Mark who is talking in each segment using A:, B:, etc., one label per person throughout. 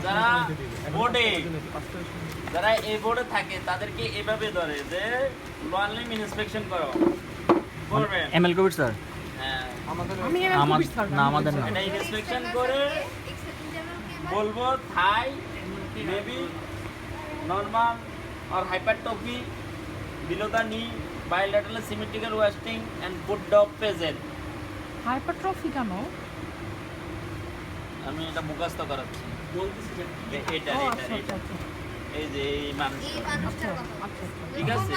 A: যারা বোর্ডে যারা এই বোর্ডে থাকে তাদেরকে এভাবে ধরে যে লোয়ার লিম ইন্সপেকশন করো করবেন
B: এমএল কবির স্যার
A: হ্যাঁ
C: আমি
B: আমাদের না
A: এটা ইন্সপেকশন করে বলবো থাই maybe normal or hypertrophy below the knee bilateral symmetrical wasting and good dog present
C: hypertrophy কেন?
A: আমি এটা মুখস্থ করাচ্ছি বলতেছি এটা
C: ও,
A: এটা
C: আচ্ছা,
A: এটা
C: আচ্ছা,
A: এই যে এই মানুষটা
C: আচ্ছা।
A: ঠিক আছে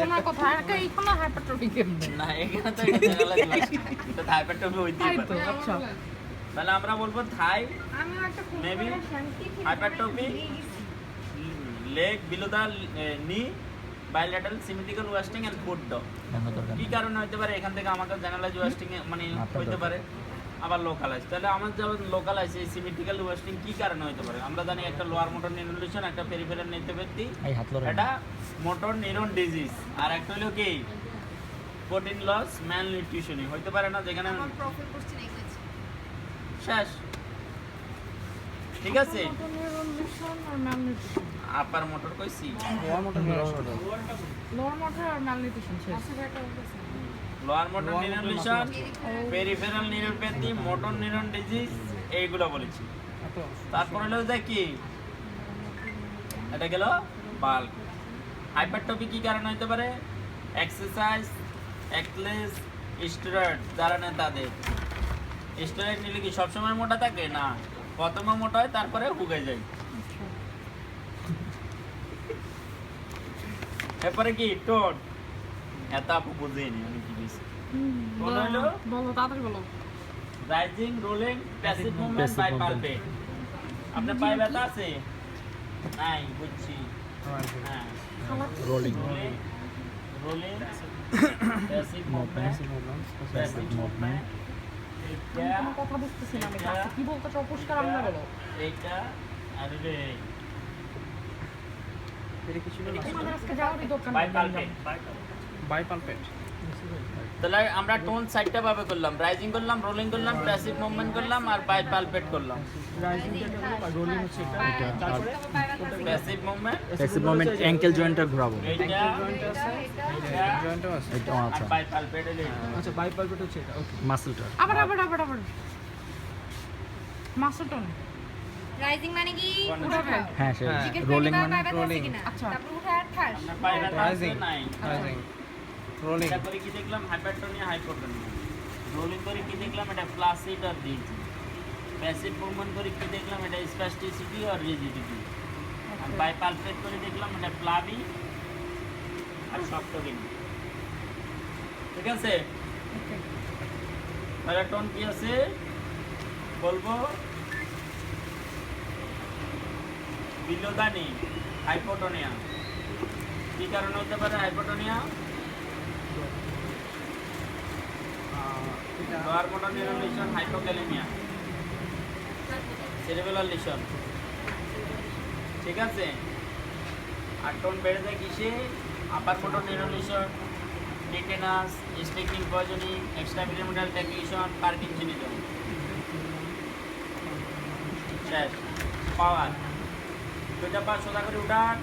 C: ওনার কথা আর কে এখানে হাইপারট্রফি কেমনে?
A: না এখানে তো এটা জেনারেল এটা হাইপারট্রফি হইতেই
C: তাই তো,
A: পারে
C: আচ্ছা।
A: তাহলে আমরা বলবো থাই maybe hypertrophy leg below the knee bilateral symmetrical wasting and foot dog কি কারণে হতে পারে এখান থেকে আমাদের জেনারেলাইজ ওয়াস্টিং মানে হতে পারে আবার লোকালাইজ তাহলে আমার যেমন লোকালাইজ এই সিমেট্রিক্যাল ওয়াস্টিং কি কারণে হতে পারে আমরা জানি একটা লোয়ার মোটর নিউরোলিউশন একটা পেরিফেরাল নিউরোপ্যাথি এটা মোটর নিউরন ডিজিজ আর একটা হলো কি প্রোটিন লস ম্যাল নিউট্রিশনই হতে পারে না যেখানে শেষ ঠিক আছে আপার মোটর কইছি
C: লোয়ার মোটর আর ম্যালনিউট্রিশন শেষ।
A: Lower motor neuro lesion peripheral neuropathy motor neuron disease এইগুলো বলেছি তারপর হলো যে কি এটা গেল বাল্ক হাইপারট্রফি কি কারণে হতে পারে এক্সারসাইজ এক্সলেস স্টেরয়েড যারা নেয় তাদের স্টেরয়েড নিলে কি সবসময় মোটা থাকে না প্রথমে মোটা হয় তারপরে হুগে যায় এরপরে কি টোড এত আপু বুঝেনি আমি কি বলছি বলো হলো
C: বলো তাড়াতাড়ি বলো।
A: Raising rolling passive movement by palpate আপনার পায়ে ব্যথা আছে নাই বুঝছি হ্যাঁ
B: রোলিং
A: রোলিং প্যাসিভ মুভমেন্ট
C: কোনো কথা বুঝতেছি না আমি কাছে কি বলতে চাও পুরস্কার আমরা বলো।
A: এইটা আর রে
C: তোমাদের আজকে যাওয়ারই দরকার
A: বাই
C: নেই।
A: পালপেট
D: বাই পালপেট
A: তাহলে আমরা টোন সাইডটা ভাবে করলাম রাইজিং করলাম রোলিং করলাম প্যাসিভ মুভমেন্ট করলাম আর বাই পালপেট করলাম
D: রাইজিং যেটা হলো রোলিং হচ্ছে এটা তারপরে
A: passive movement
B: passive moment ankle জয়েন্টটা ঘোরাবো
A: এইটা
D: জয়েন্ট আছে জয়েন্টও আছে
B: এটা
A: আর
B: আচ্ছা
A: বাই পালপেট এলে
D: আচ্ছা বাই পালপেট হচ্ছে এটা ওকে
B: মাসলটা
C: আবার মাসলটা
E: রাইজিং মানে কি
C: উঠাবে।
B: হ্যাঁ সে
E: জিজ্ঞেস
B: রোলিং
E: করলে
B: মানে
E: পায়ে ব্যথা আছে কিনা
C: আচ্ছা।
E: তারপর উঠে আর ঠাস
A: আমরা পায়ে ব্যথা আছে
D: রাইজিং
A: নাই
D: রাইজিং রোলিং
A: এটা করে কি দেখলাম হাইপারটোনিয়া হাইপোটোনিয়া রোলিং করে কি দেখলাম এটা ফ্লাসিড আর রিজ প্যাসিভ মুভমেন্ট করে কি দেখলাম এটা স্প্যাস্টিসিটি আর রিজিডিটি আর বাই পালপেট করে দেখলাম এটা প্লাবি আর শক্ত কিন্তু ঠিক আছে তাহলে টোন কি আছে বলবো বিলোদানি হাইপোটোনিয়া কি কারণে হতে পারে hypotonia lower motor neuron lesion hypokalemia cerebral lesion ঠিক আছে আর টোন বেড়ে যায় কিসে upper motor neuron lesion tetanus sticking poisoning extrapyramidal tract lesion parkinsonism শেষ পাওয়ার দুইটা পা সোজা করে উঠান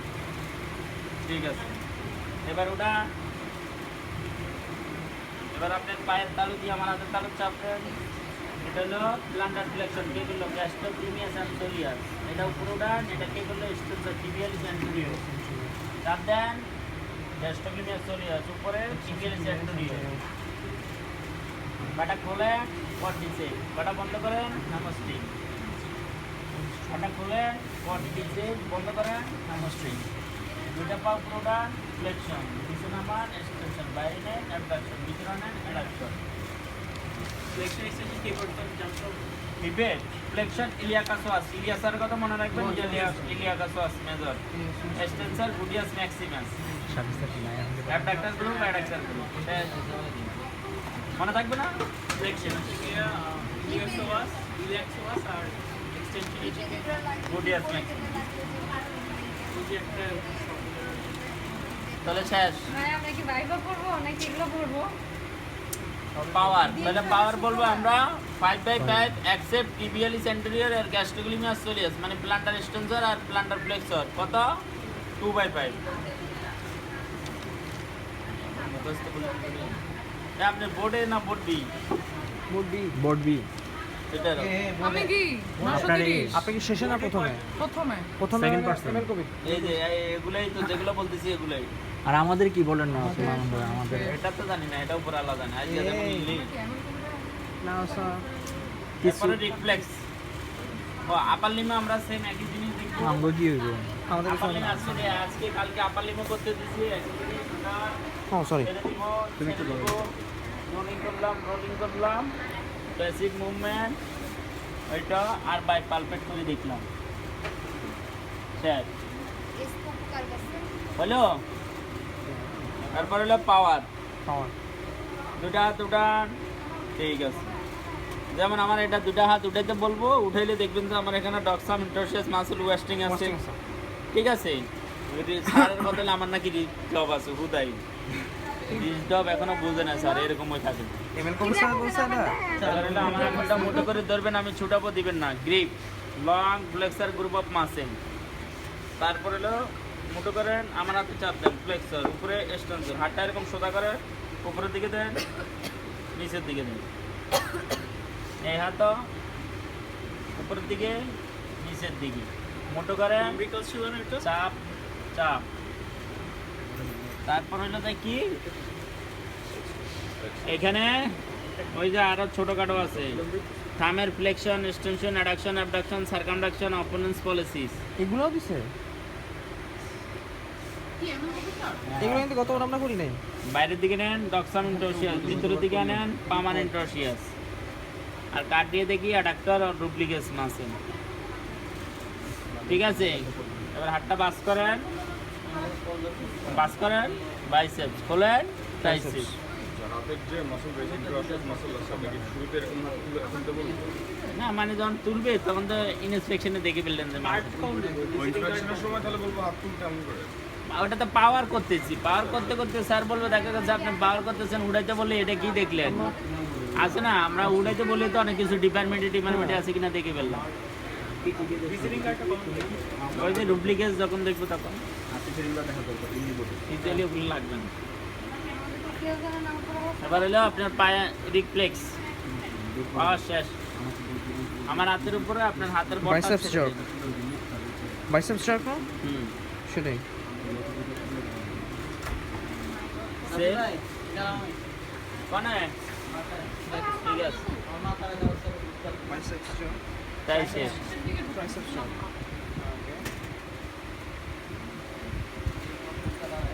A: ঠিক আছে এবার উঠান এবার আপনার পায়ের তালু দিয়ে আমার হাতের তালু চাপবেন এটা হলো প্লান্টার ফ্লেকশন কে বললো গ্যাস্ট্রোক্রিমিয়াস অ্যান্ড সোরিয়াস এটা উপরে উঠান এটা কে বললো স্টেন্সার টিবিয়ালিস অ্যান্টোরিয়র চাপ দেন গ্যাস্ট্রোক্রিমিয়াস সোরিয়াস উপরে টিবিয়ালিস অ্যান্টোরিয়র বাটা খোলেন পট দিচ্ছে বাটা বন্ধ করেন নামস্তে বাটা খোলেন পট দিচ্ছে বন্ধ করেন নামস্তে দুইটা পা উপরে উঠান ফ্লেকশন নিচে নামান এক্সটেনশন বাইরে অ্যাবডাকশন ভিতরে নেন অ্যাডাকশন ফ্লেকশন এক্সটেনশন কি করতেন জানতো পিভট ফ্লেকশন ইলিয়াকাসোয়াস ইলিয়াসার কথা মনে রাখবেন iliacus psoas major extension gluteus maximus abductor group adduction group মনে থাকবে না ফ্লেকশন ইলিয়াকাসোয়াস আর এক্সটেনশন গুডিয়াস ম্যাক্সিমাস তাহলে শেষ
E: মানে আমরা কি ভাইবা করবো নাকি এগুলো পড়বো
A: পাওয়ার, তাহলে পাওয়ার বলবো আমরা 5/5 অ্যাকসেপ্ট টিবিয়ালিস অ্যান্টেরিয়র আর গ্যাস্ট্রোগ্লিমিয়াস সোলিয়াস, মানে প্ল্যান্টার এক্সটেন্সর আর প্ল্যান্টার ফ্লেক্সর। কত? 2/5। মুখস্থ বলে দিবেন। এটা আপনি বোর্ডে না board B?
D: Mode B.
B: Board B.
A: এটা
C: আমি কি
B: আপনার এই
C: 930
D: আপনি কি শেষে না প্রথমে?
C: প্রথমে
D: প্রথমে
B: Second person.
D: এমএল কবি।
A: এই যে এগুলাই তো যেগুলো বলতেছি এগুলাই।
B: আর আমাদের কি বলেন না সুমান ভাই, আমাদের
A: এটা তো জানি না, এটা উপর আলাদা না। আজকে যেমন ইংলিশ,
D: না স্যার।
A: তারপরে রিফ্লেক্স। ও আপার লিমা আমরা সেম একই জিনিস দেখব।
B: আমগো কি হইব?
D: আমাদের
A: আপার লিমা আজকে আজকে কালকে আপার লিমা করতে দিছি, একই জিনিস আমরা
D: সরি।
A: ছেড়ে দিব, তুমি একটু রোলিং করলাম, বেসিক মুভমেন্ট এটা আর বাই পালপেট করে দেখলাম। স্যার হলো, তারপর হলো পাওয়ার।
D: পাওয়ার।
A: দুটা হাত উঠান, ঠিক আছে। যেমন আমার এটা দুটা হাত উঠাইতে বলবো, উঠাইলে দেখবেন যে আমার এখানে ডক্সাম ইন্টারশিয়াস মাসল ওয়েস্টিং আছে, ঠিক আছে। স্যারের বদলে আমার নাকি জব আছে হুদাই, জব এখনো বুঝে না স্যার, এরকম হয়ে থাকে।
D: এমএল কবি স্যার বলছে না?
A: তাহলে আমার আঙুলটা মোটো করে ধরবেন, আমি ছুটাবো, দিবেন না। Grip long flexor group of muscle. তারপর হলো মোটো করেন, আমার হাতে চাপ দেন, ফ্লেক্সার উপরে এক্সটেনসর, হাতটা এরকম সোজা করে উপরের দিকে দেন, নিচের দিকে দেন। এই হাত উপরের দিকে নিচের দিকে মোটো করেন, চাপ চাপ। তারপর হলো তাই কি এখানে ওই যে আরো ছোটখাটো আছে, থামের flexion, extension, adduction, abduction, circumduction, opponens pollicis.
D: এগুলোও দিছে? এগুলো কিন্তু গতবার আমরা করি নাই।
A: বাইরের দিকে নেন ডক্সাম ইন্টারশিয়াস, ভিতরের দিকে নেন পার্মানেন্ট ইন্টারশিয়াস, আর কাট দিয়ে দেখি অ্যাডাক্টর আর ডুপ্লিকেস মাসেল। ঠিক আছে, এবার হাতটা বাস করেন, বাইসেপস খোলেন, ট্রাইসেপস।
F: হাতের যে মাসল বেশি মাসল আছে আপনাকে শুরুতে এরকম হাত তুলে এখন তো বলুন
A: না মানে যখন তুলবে তখন তো ইনস্পেকশনে দেখে ফেললেন যে
F: ইনস্ট্রাকশনের সময় তাহলে বলবো হাত তুলতে এমন করে।
A: ওটা তো পাওয়ার করতেছি, পাওয়ার করতে করতে স্যার বলবে দেখা যাচ্ছে আপনি পাওয়ার করতেছেন, উড়াইতে বলে এটা কি দেখলেন আছে না, আমরা উড়াইতে বলি তো অনেক কিছু ডিপার্টমেন্টে আছে কিনা দেখে ফেললাম। ওই যে ডুপ্লিকেট যখন দেখবো তখন ইতালি ওগুলো লাগবে না। এবার হলো আপনার পায়ে রিফ্লেক্স, পাওয়ার শেষ। আমার হাতের উপরে আপনার হাতের বলটা
D: Biceps
A: ছেড়ে
D: jerk.
A: দিন।
D: বাইসেপস স্ট্রাক না?
A: হুম
D: সেটাই।
A: সে কোনে ঠিক আছে
D: বাইসেপস স্ট্রাক।
A: তাই শেষ।
D: Triceps struck.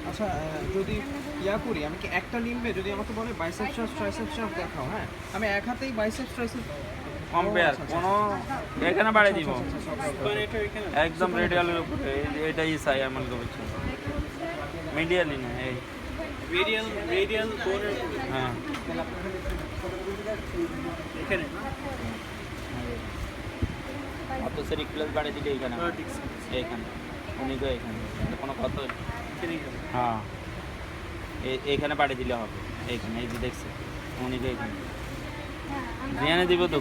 D: আচ্ছা যদি ইয়া করি, আমি কি একটা লিম্বে যদি আমাকে বলে বাইসেপস স্ট্রাক ট্রাইসেপস স্ট্রাক দেখাও, হ্যাঁ আমি এক হাতেই বাইসেপস ট্রাইসেপস
A: কম্পেয়ার কোনো এখানে বাড়িয়ে দিব একদম রেডিয়ালের উপরে, এটাই চাই আমার করেছি মিডিয়ালি না, এই রেডিয়াল কোণের হ্যাঁ এখানে অত সেরি প্লাস বাড়িয়ে দিলে এইখানে এইখানে উনি তো এখানে কোনো কত হ্যাঁ এইখানে বাড়িয়ে দিলে হবে, এইখানে এই যে দেখছে উনি তো এখানে যেখানে দিব তো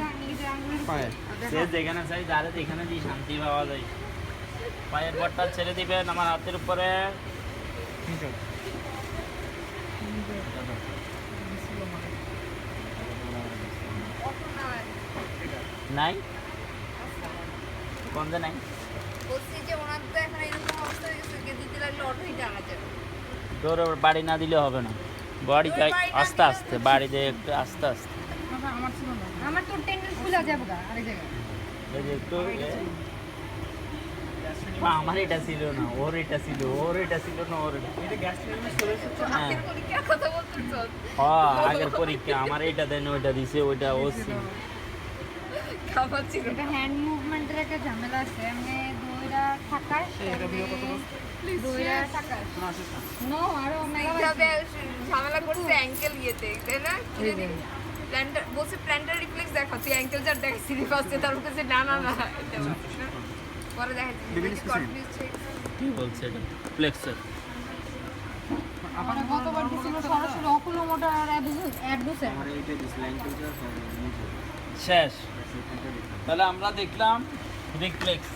D: পায়ে।
A: সে যেখানে চাই যারে যেখানে যে শান্তি পাওয়া যায়। পায়ের বটটা ছেড়ে দিবেন আমার হাতের উপরে, নাই কোন যে নাই তোর বাড়ি না দিলে হবে না, বাড়ি চাই আস্তে আস্তে, বাড়ি দিয়ে একটু আস্তে আস্তে
C: আমার ছিল না
E: আমার তো টেন্ডেন্স খুলে যাবে গা আরেক জায়গায়।
A: এই যে একটু মা, আমার এটা ছিল না, ওর এটা ছিল, ওর এটা ছিল না, ওর হ্যাঁ
E: পরীক্ষার কথা বলতেছ?
A: হ্যাঁ, আগের পরীক্ষা আমার এটা দেন ওইটা দিছে, ওইটা ও ছিল।
E: খাবার ছিল। এটা হ্যান্ড মুভমেন্টের একটা ঝামেলা আছে, এমনি দইরা থাকার দইরা থাকার নো আরো মেলাভাবে ঝামেলা করছে অ্যাঙ্কেল ইয়েতে, তাই না? প্ল্যান্টার বলছে প্ল্যান্টার রিফ্লেক্স দেখা, তুই অ্যাঙ্কেল যার দেখাচ্ছি ফার্স্টে, তারপর কাছে না না না পরে দেখাচ্ছি
A: কি বলছে এটা ফ্লেক্সর
C: মানে গতবার দিছিল সরাসরি অকুলোমোটর আর অ্যাডভোসেট।
A: শেষ। তাহলে আমরা দেখলাম রিফ্লেক্স।